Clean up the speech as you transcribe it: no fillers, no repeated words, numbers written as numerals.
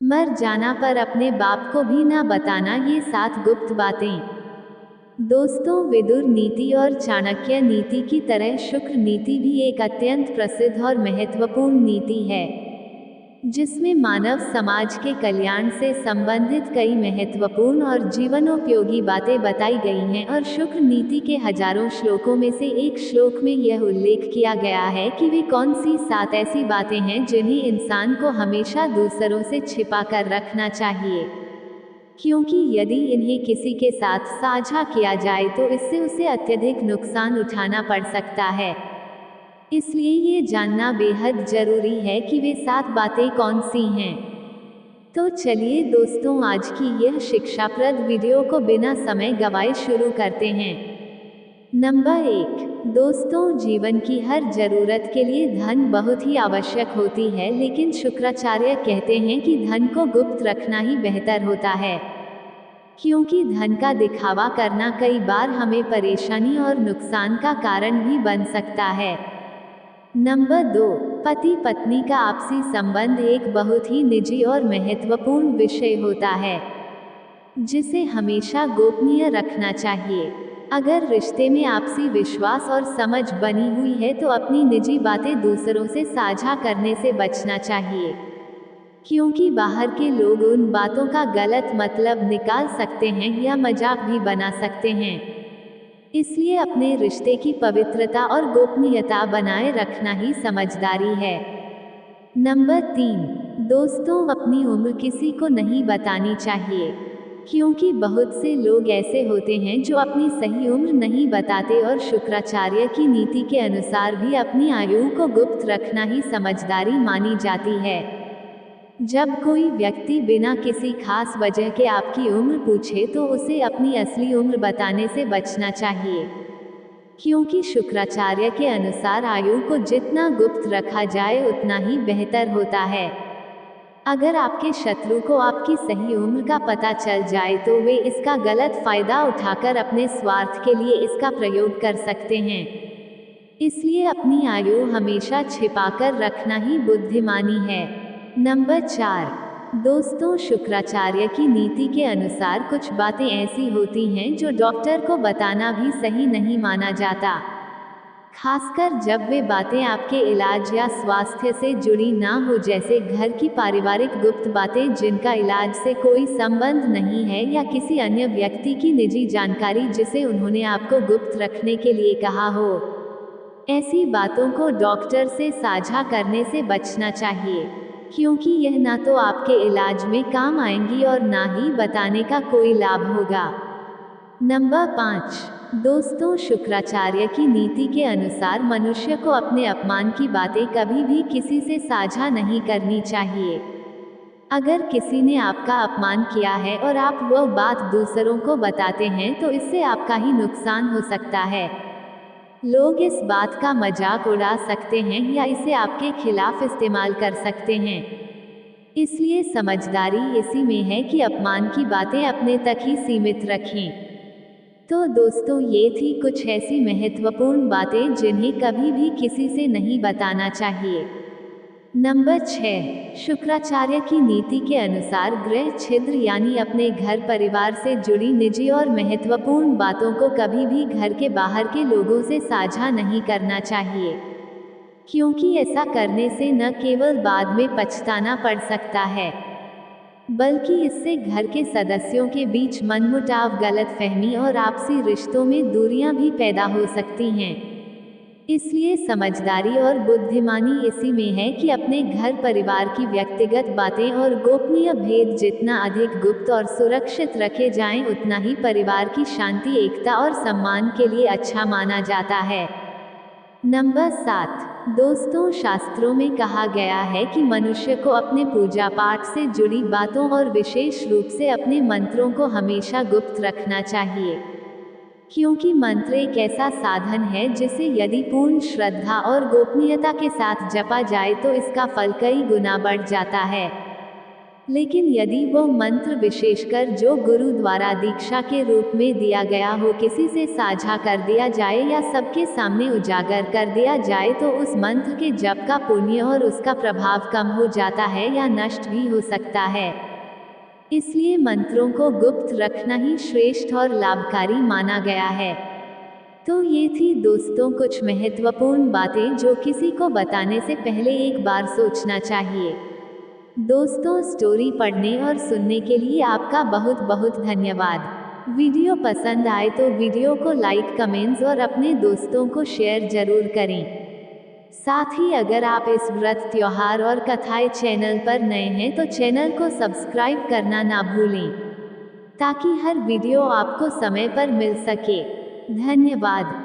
मर जाना पर अपने बाप को भी ना बताना, ये 7 गुप्त बातें। दोस्तों, विदुर नीति और चाणक्य नीति की तरह शुक्र नीति भी एक अत्यंत प्रसिद्ध और महत्वपूर्ण नीति है, जिसमें मानव समाज के कल्याण से संबंधित कई महत्वपूर्ण और जीवनोपयोगी बातें बताई गई हैं। और शुक्र नीति के हजारों श्लोकों में से एक श्लोक में यह उल्लेख किया गया है कि वे कौन सी 7 ऐसी बातें हैं जिन्हें इंसान को हमेशा दूसरों से छिपा कर रखना चाहिए, क्योंकि यदि इन्हें किसी के साथ साझा किया जाए तो इससे उसे अत्यधिक नुकसान उठाना पड़ सकता है। इसलिए ये जानना बेहद जरूरी है कि वे 7 बातें कौन सी हैं। तो चलिए दोस्तों, आज की यह शिक्षाप्रद वीडियो को बिना समय गवाए शुरू करते हैं। नंबर 1, दोस्तों, जीवन की हर जरूरत के लिए धन बहुत ही आवश्यक होती है, लेकिन शुक्राचार्य कहते हैं कि धन को गुप्त रखना ही बेहतर होता है, क्योंकि धन का दिखावा करना कई बार हमें परेशानी और नुकसान का कारण भी बन सकता है। नंबर 2, पति पत्नी का आपसी संबंध एक बहुत ही निजी और महत्वपूर्ण विषय होता है, जिसे हमेशा गोपनीय रखना चाहिए। अगर रिश्ते में आपसी विश्वास और समझ बनी हुई है तो अपनी निजी बातें दूसरों से साझा करने से बचना चाहिए, क्योंकि बाहर के लोग उन बातों का गलत मतलब निकाल सकते हैं या मजाक भी बना सकते हैं। इसलिए अपने रिश्ते की पवित्रता और गोपनीयता बनाए रखना ही समझदारी है। नंबर 3, दोस्तों, अपनी उम्र किसी को नहीं बतानी चाहिए, क्योंकि बहुत से लोग ऐसे होते हैं जो अपनी सही उम्र नहीं बताते, और शुक्राचार्य की नीति के अनुसार भी अपनी आयु को गुप्त रखना ही समझदारी मानी जाती है। जब कोई व्यक्ति बिना किसी खास वजह के आपकी उम्र पूछे तो उसे अपनी असली उम्र बताने से बचना चाहिए, क्योंकि शुक्राचार्य के अनुसार आयु को जितना गुप्त रखा जाए उतना ही बेहतर होता है। अगर आपके शत्रु को आपकी सही उम्र का पता चल जाए तो वे इसका गलत फायदा उठाकर अपने स्वार्थ के लिए इसका प्रयोग कर सकते हैं। इसलिए अपनी आयु हमेशा छिपाकर रखना ही बुद्धिमानी है। नंबर 4, दोस्तों, शुक्राचार्य की नीति के अनुसार कुछ बातें ऐसी होती हैं जो डॉक्टर को बताना भी सही नहीं माना जाता, खासकर जब वे बातें आपके इलाज या स्वास्थ्य से जुड़ी ना हो, जैसे घर की पारिवारिक गुप्त बातें जिनका इलाज से कोई संबंध नहीं है, या किसी अन्य व्यक्ति की निजी जानकारी जिसे उन्होंने आपको गुप्त रखने के लिए कहा हो। ऐसी बातों को डॉक्टर से साझा करने से बचना चाहिए, क्योंकि यह ना तो आपके इलाज में काम आएंगी और ना ही बताने का कोई लाभ होगा। नंबर 5, दोस्तों, शुक्राचार्य की नीति के अनुसार मनुष्य को अपने अपमान की बातें कभी भी किसी से साझा नहीं करनी चाहिए। अगर किसी ने आपका अपमान किया है और आप वह बात दूसरों को बताते हैं तो इससे आपका ही नुकसान हो सकता है। लोग इस बात का मजाक उड़ा सकते हैं या इसे आपके खिलाफ इस्तेमाल कर सकते हैं। इसलिए समझदारी इसी में है कि अपमान की बातें अपने तक ही सीमित रखें। तो दोस्तों, ये थी कुछ ऐसी महत्वपूर्ण बातें जिन्हें कभी भी किसी से नहीं बताना चाहिए। नंबर 6, शुक्राचार्य की नीति के अनुसार गृह छिद्र यानी अपने घर परिवार से जुड़ी निजी और महत्वपूर्ण बातों को कभी भी घर के बाहर के लोगों से साझा नहीं करना चाहिए, क्योंकि ऐसा करने से न केवल बाद में पछताना पड़ सकता है, बल्कि इससे घर के सदस्यों के बीच मनमुटाव, गलतफहमी और आपसी रिश्तों में दूरियां भी पैदा हो सकती हैं। इसलिए समझदारी और बुद्धिमानी इसी में है कि अपने घर परिवार की व्यक्तिगत बातें और गोपनीय भेद जितना अधिक गुप्त और सुरक्षित रखे जाएं, उतना ही परिवार की शांति, एकता और सम्मान के लिए अच्छा माना जाता है। नंबर 7, दोस्तों, शास्त्रों में कहा गया है कि मनुष्य को अपने पूजा पाठ से जुड़ी बातों और विशेष रूप से अपने मंत्रों को हमेशा गुप्त रखना चाहिए, क्योंकि मंत्र एक ऐसा साधन है जिसे यदि पूर्ण श्रद्धा और गोपनीयता के साथ जपा जाए तो इसका फल कई गुना बढ़ जाता है। लेकिन यदि वो मंत्र विशेषकर जो गुरु द्वारा दीक्षा के रूप में दिया गया हो किसी से साझा कर दिया जाए या सबके सामने उजागर कर दिया जाए तो उस मंत्र के जप का पुण्य और उसका प्रभाव कम हो जाता है या नष्ट भी हो सकता है। इसलिए मंत्रों को गुप्त रखना ही श्रेष्ठ और लाभकारी माना गया है। तो ये थी दोस्तों कुछ महत्वपूर्ण बातें जो किसी को बताने से पहले एक बार सोचना चाहिए। दोस्तों, स्टोरी पढ़ने और सुनने के लिए आपका बहुत बहुत धन्यवाद। वीडियो पसंद आए तो वीडियो को लाइक, कमेंट्स और अपने दोस्तों को शेयर जरूर करें। साथ ही अगर आप इस व्रत, त्योहार और कथाएं चैनल पर नए हैं तो चैनल को सब्सक्राइब करना ना भूलें, ताकि हर वीडियो आपको समय पर मिल सके। धन्यवाद।